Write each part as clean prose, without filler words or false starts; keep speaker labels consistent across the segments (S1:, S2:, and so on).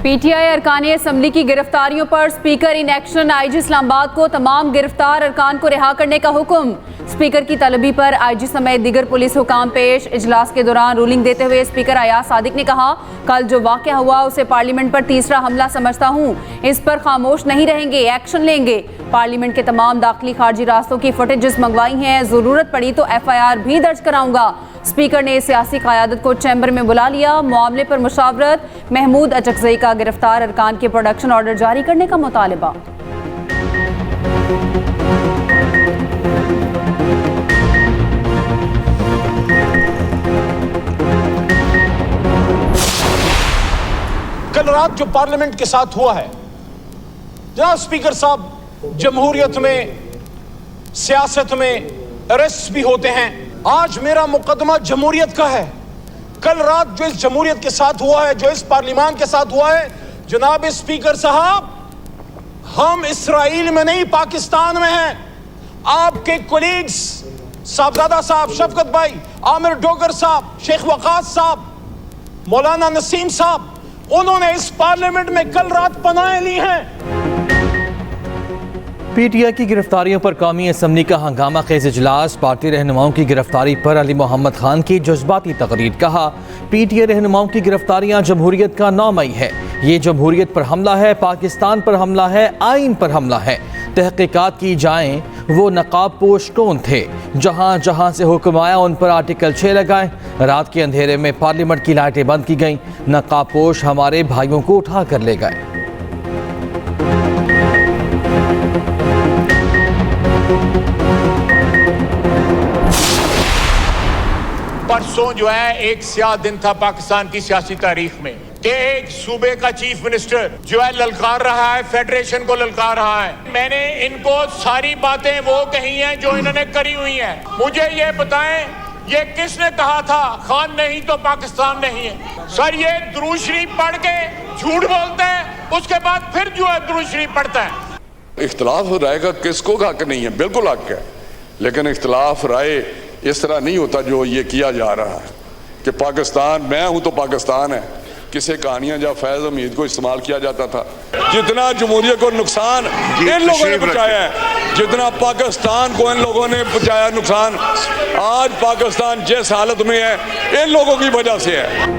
S1: PTI अरकान assembly की गिरफ्तारियों पर speaker in action IG Islamabad को तमाम गिरफ्तार अरकान को रिहा करने का हुक्म। स्पीकर की तलबी पर आईजी समेत दीगर पुलिस हुकाम पेश। इजलास के दौरान रूलिंग देते हुए स्पीकर अयाज सादिक ने कहा, कल जो वाक़या हुआ उसे पार्लियामेंट पर तीसरा हमला समझता हूँ। इस पर खामोश नहीं रहेंगे, एक्शन लेंगे। पार्लियामेंट के तमाम दाखिली खारजी रास्तों की फुटेजेस मंगवाई हैं, जरूरत पड़ी तो FIR भी दर्ज कराऊंगा। स्पीकर ने सियासी क़यादत को चैम्बर में बुला लिया। मामले पर मुशावरत। महमूद अचकज़ई का गिरफ्तार अरकान के प्रोडक्शन ऑर्डर जारी करने का मुतालबा।
S2: कल रात जो पार्लियामेंट के साथ हुआ है, जनाब स्पीकर साहब, जमहूरियत में, सियासत में अरेस्ट भी होते हैं। आज मेरा मुकदमा जमहूरियत का है। कल रात जो इस जमहूरियत के साथ हुआ है, जो इस पार्लियामान के साथ हुआ है, जनाब स्पीकर साहब, हम इस्राइल में नहीं पाकिस्तान में हैं। आपके कोलीग्स साहबजादा साहब, शफकत भाई, आमिर डोगर साहब, शेख वकास साहब, मौलाना नसीम साहब, उन्होंने इस पार्लियामेंट में कल रात पनाहें ली हैं।
S3: पीटीआई की गिरफ्तारियों पर कौमी असम्बली का हंगामा खेज इजलास। पार्टी रहनुमाओं की गिरफ्तारी पर अली मोहम्मद खान की जज्बाती तकरीर। कहा, पीटीआई रहनुमाओं की गिरफ्तारियां जमहूरियत का नौमई है। ये जमहूरियत पर हमला है, पाकिस्तान पर हमला है, आइन पर हमला है। तहकीकात की जाएं वो नकाब पोश कौन थे, जहाँ जहाँ से हुक्म आया उन पर आर्टिकल 6 लगाए। रात के अंधेरे में पार्लियामेंट की लाइटें बंद की गईं। नकाब पोश हमारे भाइयों को उठा कर ले गए।
S4: परसों जो है एक स्याह दिन था पाकिस्तान की सियासी तारीख में कि एक सूबे का चीफ मिनिस्टर जो है ललकार रहा है, फेडरेशन को ललकार रहा है। मैंने इनको सारी बातें वो कही हैं जो इन्होंने करी हुई हैं। मुझे ये बताएं, ये किसने कहा था खान नहीं तो पाकिस्तान नहीं है? सर, ये दुरूद शरीफ पढ़ के झूठ बोलते हैं, उसके बाद फिर जो है दुरूद शरीफ पढ़ता है।
S5: इख्तलाफ राय का किसको हक नहीं है? बिल्कुल हक है, लेकिन इख्तलाफ राय इस तरह नहीं होता जो ये किया जा रहा है कि पाकिस्तान, मैं हूं तो पाकिस्तान है। किसे कहानियां जब फैज हमीद को इस्तेमाल किया जाता था, जितना जमहूरियत को नुकसान इन लोगों ने पहुंचाया है, जितना पाकिस्तान को इन लोगों ने पहुंचाया नुकसान, आज पाकिस्तान जिस हालत में है इन लोगों की वजह से है।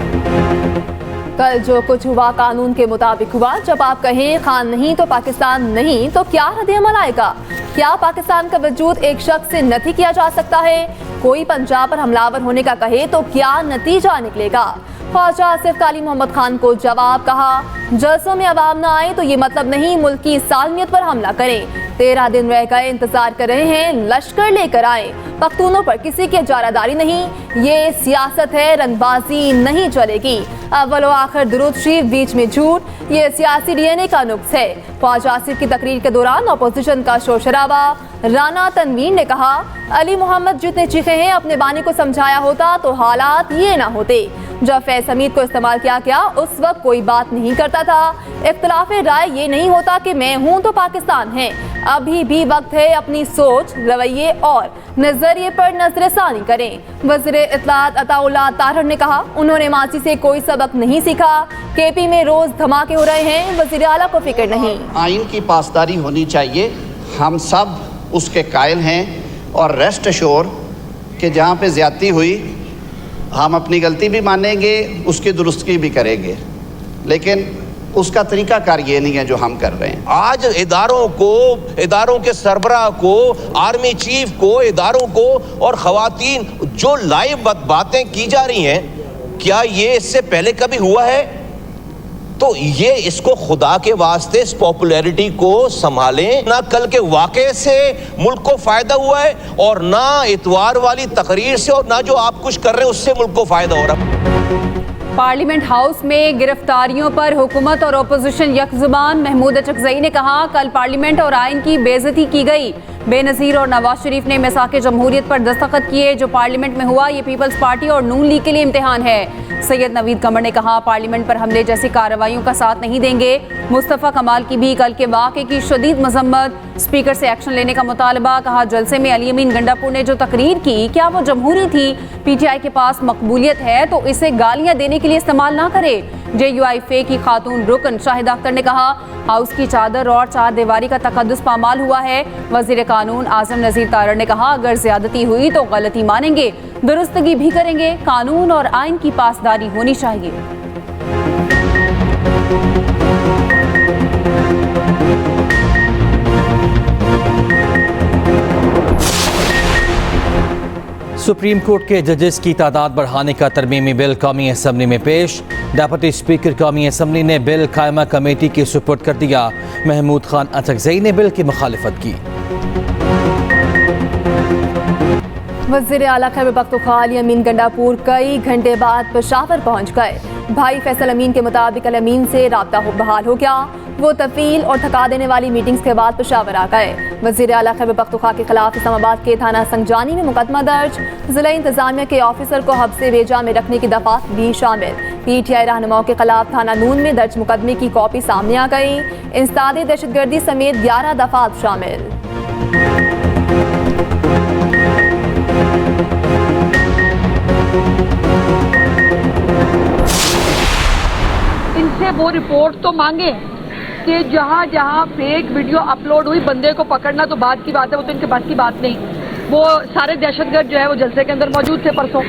S6: कल जो कुछ हुआ कानून के मुताबिक हुआ। जब आप कहें खान नहीं तो पाकिस्तान नहीं, तो क्या रद्द-ए-अमल आएगा? क्या पाकिस्तान का वजूद एक शख्स से नफी किया जा सकता है? कोई पंजाब पर हमलावर होने का कहे तो क्या नतीजा निकलेगा? ख्वाजा आसिफ अली मोहम्मद खान को जवाब। कहा, जलसों में अवाम ना आए तो ये मतलब नहीं मुल्क की सालमियत पर हमला करें। 13 दिन रह गए, इंतजार कर रहे हैं, लश्कर लेकर आए। पख्तूनों पर किसी की इजारादारी नहीं, ये सियासत है, रंगबाजी नहीं चलेगी। अव्वल व आखिर दुरूद शरीफ, बीच में झूठ, ये सियासी DNA का नुक्स है। ख्वाजा आसिफ की तकरीर के दौरान अपोजिशन का शोर शराबा। राना तनवीर ने कहा, अली मोहम्मद जितने चीखे हैं, अपने बानी को समझाया होता तो हालात ये ना होते। जब फैज हमीद को इस्तेमाल किया गया उस वक्त कोई बात नहीं करता था। इख्तिलाफ राय ये नहीं होता कि मैं हूँ तो पाकिस्तान है। अभी भी वक्त है अपनी सोच, रवैये और नजरिए पर नजरसानी करें। वज़ीर इत्तलात अताउल्लाह ताहिर ने कहा, उन्होंने माची से कोई सबक नहीं सीखा। KP में रोज धमाके हो रहे हैं, वज़ीर आला को फिक्र नहीं।
S7: आइन की पासदारी होनी चाहिए, हम सब उसके कायल हैं। और रेस्ट अश्योर कि जहाँ पे ज़्यादती हुई हम अपनी गलती भी मानेंगे, उसकी दुरुस्ती भी करेंगे, लेकिन उसका तरीकाकार ये नहीं है जो हम कर रहे हैं।
S8: आज इदारों को, इदारों के सरबराह को, आर्मी चीफ को, इदारों को और ख़वातीन जो लाइव बातें की जा रही हैं, क्या ये इससे पहले कभी हुआ है? तो ये इसको खुदा के वास्ते इस पॉपुलैरिटी को संभालें। ना कल के वाक़े से मुल्क को फ़ायदा हुआ है और ना इतवार वाली तकरीर से और ना जो आप कुछ कर रहे हैं उससे मुल्क को फ़ायदा हो रहा।
S1: पार्लियामेंट हाउस में गिरफ्तारियों पर हुकूमत और अपोजिशन यकजुबान। महमूद अचकज़ई ने कहा, कल पार्लियामेंट और आइन की बेइज्जती की गई। बेनज़ीर और नवाज शरीफ ने मिसाक़े जमहूरियत पर दस्तखत किए। जो पार्लियामेंट में हुआ ये पीपल्स पार्टी और नून लीग के लिए इम्तिहान है। सैयद नवीद कमर ने कहा, पार्लियामेंट पर हमले जैसी कार्रवाइयों का साथ नहीं देंगे। मुस्तफ़ा कमाल की भी कल के वाक़े की शदीद मजम्मत। स्पीकर से एक्शन लेने का मुतालबा। कहा जलसे में अली अमीन गंडापुर ने जो तकरीर की क्या वो जमहूरी थी? पीटीआई के पास मकबूलियत है तो इसे गालियां देने के लिए इस्तेमाल ना करे। JUIF की खातून रुकन शाहिदा अख्तर ने कहा हाउस की चादर और चार दीवारी का तकद्दुस पामाल हुआ है। वजीर कानून आजम नजीर तारड़ ने कहा अगर ज्यादती हुई तो गलती मानेंगे, दुरुस्तगी भी करेंगे। कानून और आइन की पासदारी होनी चाहिए।
S3: सुप्रीम कोर्ट के जजेस की तादाद बढ़ाने का तरमीमी बिल कौमी असम्बली में पेश। डेप्यूटी स्पीकर कौमी असम्बली ने बिल कायमा कमेटी के सुपुर्द कर दिया। महमूद खान अचकजई ने बिल की मुखालिफत की।
S6: वज़ीर आला खैबर पख्तूनख्वा अली अमीन गंडापुर कई घंटे बाद पेशावर पहुंच गए। भाई फैसल अमीन के मुताबिक अली अमीन से राब्ता बहाल हो गया। वो तफील और थका देने वाली मीटिंग्स के बाद पेशावर आ गए। वज़ीर आला खैबर पख्तूनख्वा के खिलाफ इस्लामाबाद के थाना संगजानी में मुकदमा दर्ज। जिला इंतजामिया के ऑफिसर को हब्से बेजा में रखने की दफात भी शामिल। PTI रहनुमाओं के खिलाफ थाना नून में दर्ज मुकदमे की कॉपी सामने आ गई। इंसदाद दहशतगर्दी समेत 11 दफात शामिल।
S9: इनसे वो रिपोर्ट तो मांगे कि जहाँ जहाँ फेक वीडियो अपलोड हुई बंदे को पकड़ना तो बात की बात है, वो तो इनके पास की बात नहीं। वो सारे दहशतगर्द जो है वो जलसे के अंदर मौजूद थे परसों,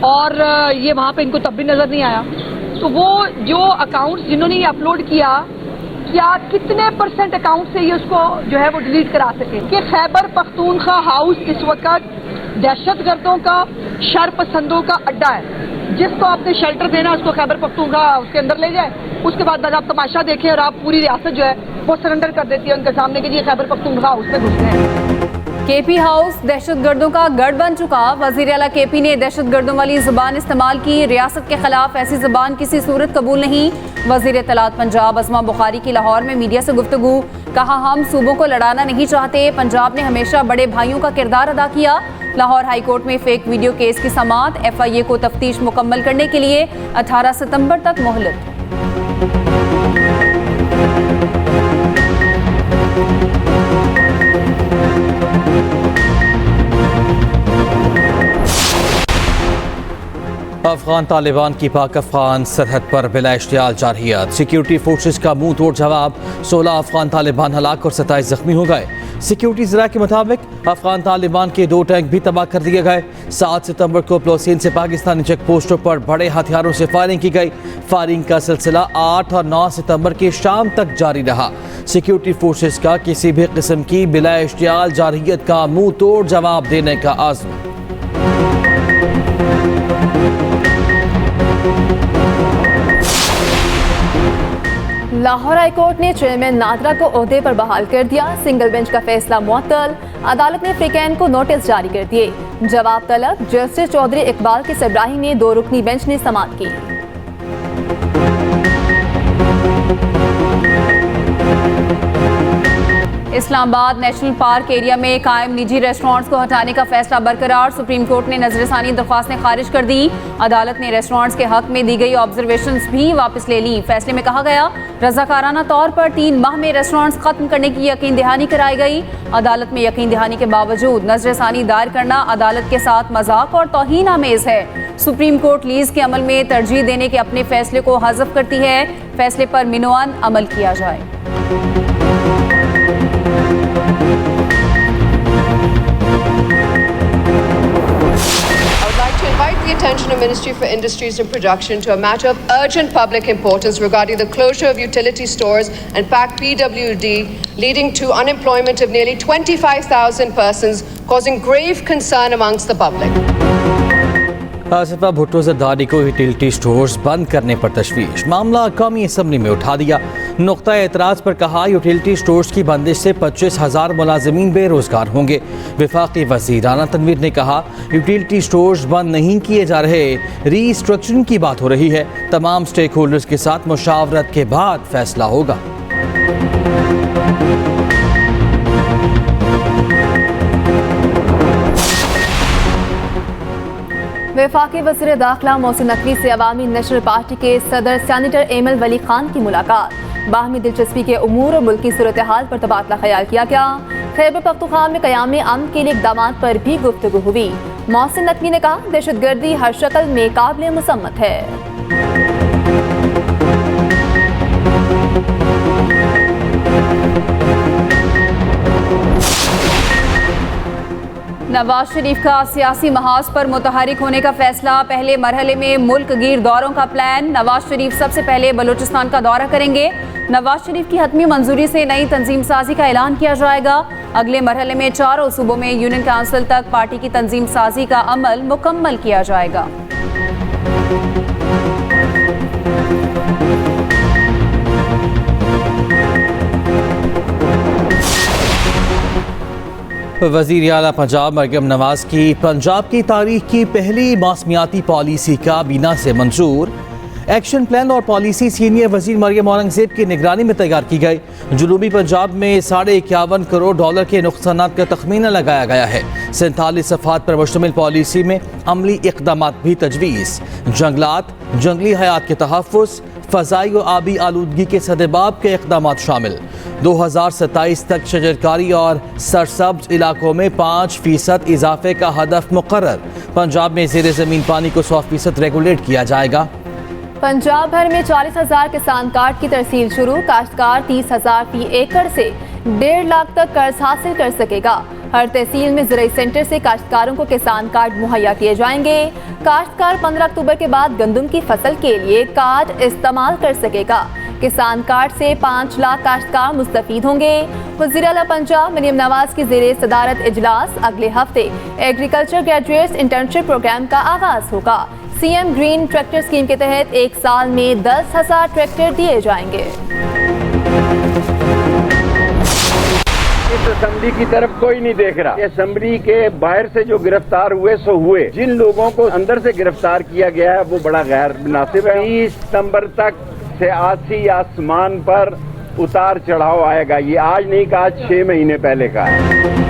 S9: और ये वहाँ पे इनको तब भी नजर नहीं आया। तो वो जो अकाउंट्स जिन्होंने ये अपलोड किया, क्या कितने % अकाउंट से ये उसको जो है वो डिलीट करा सके? कि खैबर पख्तूनख्वा हाउस इस वक्त दहशतगर्दों का, शरपसंदों का अड्डा है। जिसको आपने शेल्टर देना उसको खैबर पख्तूनख्वा उसके अंदर ले जाए, उसके बाद आप तमाशा देखें और आप पूरी रियासत जो है वो सरेंडर कर देती है उनके सामने कि ये खैबर पख्तूनख्वा हाउस में घुस गए।
S1: KP हाउस दहशतगर्दों का गढ़ बन चुका। वजीर आला KP ने दहशतगर्दों वाली जुबान इस्तेमाल की। रियासत के खिलाफ ऐसी जुबान किसी सूरत कबूल नहीं। वजीर इत्तलात पंजाब अज़मा बुखारी की लाहौर में मीडिया से गुफ्तगू। कहा हम सूबों को लड़ाना नहीं चाहते, पंजाब ने हमेशा बड़े भाइयों का किरदार अदा किया। लाहौर हाई कोर्ट में फेक वीडियो केस की समाअत। FIA को तफ्तीश मुकम्मल करने के लिए 18 सितंबर तक मोहलत।
S3: अफगान तालिबान की पाक अफगान सरहद पर बिला इश्तियाल जारहियत। सिक्योरिटी फोर्सेस का मुंह तोड़ जवाब। 16 अफगान तालिबान हलाक और 27 जख्मी हो गए। सिक्योरिटी ज़रा के मुताबिक अफगान तालिबान के 2 टैंक भी तबाह कर दिए गए। 7 सितंबर को प्लोसिन से पाकिस्तानी चेक पोस्टों पर बड़े हथियारों से फायरिंग की गई। फायरिंग का सिलसिला 8 और 9 सितंबर की शाम तक जारी रहा। सिक्योरिटी फोर्सेस का किसी भी किस्म की बिला इश्तियाल जारहियत का मुंह तोड़ जवाब देने का आज़म।
S6: लाहौर हाई कोर्ट ने चेयरमैन नादरा को ओहदे पर बहाल कर दिया। सिंगल बेंच का फैसला मुअत्तल। अदालत ने फ्रीकैन को नोटिस जारी कर दिए। जवाब तलब। जस्टिस चौधरी इकबाल की सरबराही में 2 रुकनी बेंच ने समाअत की।
S1: इस्लामाबाद नेशनल पार्क एरिया में कायम निजी रेस्टोरेंट्स को हटाने का फैसला बरकरार। सुप्रीम कोर्ट ने नजरसानी दरख्वास्तें खारिज कर दी। अदालत ने रेस्टोरेंट्स के हक में दी गई ऑब्जर्वेशंस भी वापस ले ली। फैसले में कहा गया रजाकाराना तौर पर 3 माह में रेस्टोरेंट्स खत्म करने की यकीन दहानी कराई गई। अदालत में यकीन दहानी के बावजूद नजरसानी दायर करना अदालत के साथ मजाक और तौहीन आमेज है। सुप्रीम कोर्ट लीज के अमल में तरजीह देने के अपने फैसले को हज़फ करती है। फैसले पर मिनवान अमल किया जाए।
S10: Invite the attention of Ministry for Industries and Production to a matter of urgent public importance regarding the closure of utility stores and packed PWD, leading to unemployment of nearly 25,000 persons, causing grave concern amongst the public.
S3: Asifa Bhutto Zardari को utility stores बंद करने पर तशवीश। मामला कौमी assembly में उठा दिया। नुक्ता एतराज़ पर कहा यूटिलिटी स्टोर्स की बंदिश से 25,000 मुलाजिमीन बेरोजगार होंगे। वफाकी वज़ीर राना तनवीर ने कहा यूटिलिटी स्टोर्स बंद नहीं किए जा रहे, रीस्ट्रक्चरिंग की बात हो रही है। तमाम स्टेक होल्डर्स के साथ मुशावरत के बाद फैसला होगा।
S6: वफाकी वज़ीर दाखिला मोहसिन नकवी से अवामी नेशनल पार्टी के सदर सेनेटर एमएल वली खान की मुलाकात। बाहमी दिलचस्पी के उमूर और मुल्की सूरत हाल पर तबादला ख्याल किया गया। खैबर पख्तूनख्वा में क़याम अमन के लिए इक़दामात पर भी गुफ्तगू हुई। मोहसिन नकवी ने कहा, दहशतगर्दी हर शक्ल में काबिल मुसम्मत है।
S1: नवाज शरीफ का सियासी महाज पर मुतहरिक होने का फैसला। पहले मरहले में मुल्क गिर दौरों का प्लान। नवाज शरीफ सबसे पहले बलूचिस्तान का दौरा करेंगे। नवाज शरीफ की हतमी मंजूरी से नई तंजीम साजी का ऐलान किया जाएगा। अगले मरहले में चारों सूबों में यूनियन काउंसिल तक पार्टी की तंजीम साजी का अमल मुकम्मल किया जाएगा।
S3: वज़ीर आला पंजाब मरियम नवाज की पंजाब की तारीख की पहली मौसमियाती पॉलिसी काबीना से मंजूर। एक्शन प्लान और पॉलिसी सीनियर वज़ीर मरियम औरंगज़ेब की निगरानी में तैयार की गई। जनूबी पंजाब में $51.5 करोड़ के नुकसानात का तखमीना लगाया गया है। 47 सफ़हात पर मुश्तमिल पॉलिसी में अमली इक़दामात भी तजवीज़। जंगलात, जंगली हयात के तहफ़्फ़ुज़, फ़ज़ाई व आबी आलूदगी के सदेबाब के इक़दामात शामिल। 2027 तक शजरकारी और सरसब्ज़ इलाकों में 5% इजाफे का हदफ मुकर्रर। पंजाब में ज़ेर ज़मीन पानी को 100% रेगुलेट किया जाएगा।
S6: पंजाब भर में 40,000 किसान कार्ड की तरसील शुरू। काश्तकार 30,000 फी एकड़ से 1.5 लाख तक कर्ज हासिल कर सकेगा। हर तहसील में ज़राई सेंटर से काश्तकारों को किसान कार्ड मुहैया किए जाएंगे। काश्तकार 15 अक्टूबर के बाद गंदम की फसल के लिए कार्ड इस्तेमाल कर सकेगा। किसान कार्ड से 5 लाख काश्तकार मुस्तफीद होंगे। वज़ीर आला पंजाब मरियम नवाज की ज़ेरे सदारत इजलास। अगले हफ्ते एग्रीकल्चर ग्रेजुएट्स इंटर्नशिप प्रोग्राम का आगाज होगा। सीएम ग्रीन ट्रैक्टर स्कीम के तहत एक साल में 10,000 ट्रैक्टर दिए जाएंगे।
S11: इस असेंबली की तरफ कोई नहीं देख रहा। असेंबली के बाहर से जो गिरफ्तार हुए सो हुए, जिन लोगों को अंदर से गिरफ्तार किया गया है वो बड़ा गैर मुनासिब है। 30 सितंबर तक सियासी आसमान पर उतार चढ़ाव आएगा। ये आज नहीं कहा, 6 महीने पहले का है।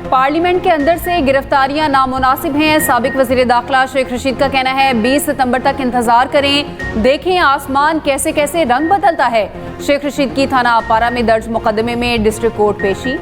S1: पार्लियामेंट के अंदर से गिरफ्तारियां नामुनासिब हैं। साबिक वज़ीर दाखिला शेख रशीद का कहना है 20 सितंबर तक इंतजार करें, देखें आसमान कैसे कैसे रंग बदलता है। शेख रशीद की थाना अपारा में दर्ज मुकदमे में डिस्ट्रिक्ट कोर्ट पेशी।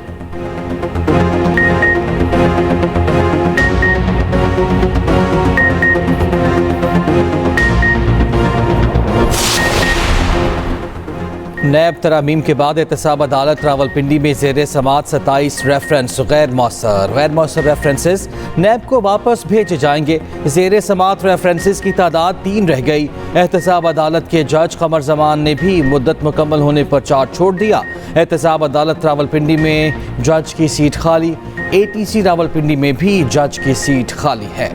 S3: नैब तरामीम के बाद एहतसाब अदालत रावलपिंडी में ज़ेर समात 27 रेफरेंस गैर मौसर रेफरेंसेस नैब को वापस भेजे जाएंगे। ज़ेर समात रेफरेंसेस की तादाद 3 रह गई। एहतसाब अदालत के जज कमर जमान ने भी मुद्दत मुकम्मल होने पर चार्ज छोड़ दिया। एहतसाब अदालत रावलपिंडी में जज की सीट खाली। ATC रावलपिंडी में भी जज की सीट खाली है।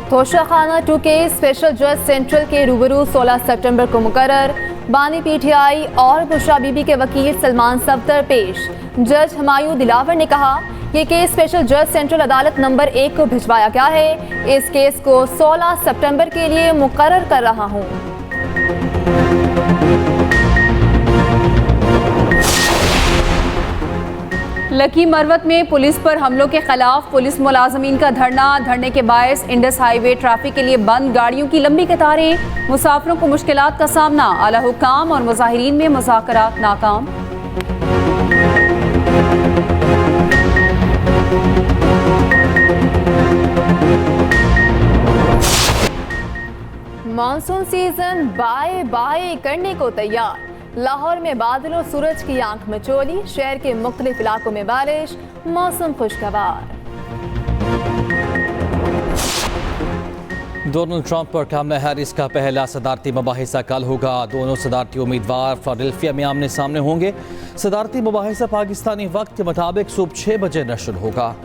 S6: तोशाखाना 2 के स्पेशल जज सेंट्रल के रूबरू 16 सितंबर को मुकर्रर। बानी PTI और बुशरा बीबी के वकील सलमान सफदर पेश। जज हुमायूं दिलावर ने कहा, ये केस स्पेशल जज सेंट्रल अदालत नंबर 1 को भिजवाया गया है। इस केस को 16 सितंबर के लिए मुकर्रर कर रहा हूँ।
S1: लकी मरवत में पुलिस पर हमलों के खिलाफ पुलिस मुलाजमीन का धरने के बायस इंडस हाईवे ट्रैफिक के लिए बंद। गाड़ियों की लंबी कतारें, मुसाफिरों को मुश्किलात का सामना। आला हुक्काम और मुजाहिरीन में मुज़ाकरात नाकाम।
S6: मानसून सीजन बाय बाय करने को तैयार। लाहौर में बादलों सूरज की आंख मचोली। शहर के मुख्तलिफ इलाकों में बारिश। मौसम खुशगवार।
S3: डोनाल्ड ट्रंप और कमला हैरिस का पहला सदारती मुबाहिसा कल होगा। दोनों सदारती उम्मीदवार फिलाडेल्फिया में आमने सामने होंगे। सदारती मुबाहिसा पाकिस्तानी वक्त के मुताबिक सुबह 6 बजे नशर होगा।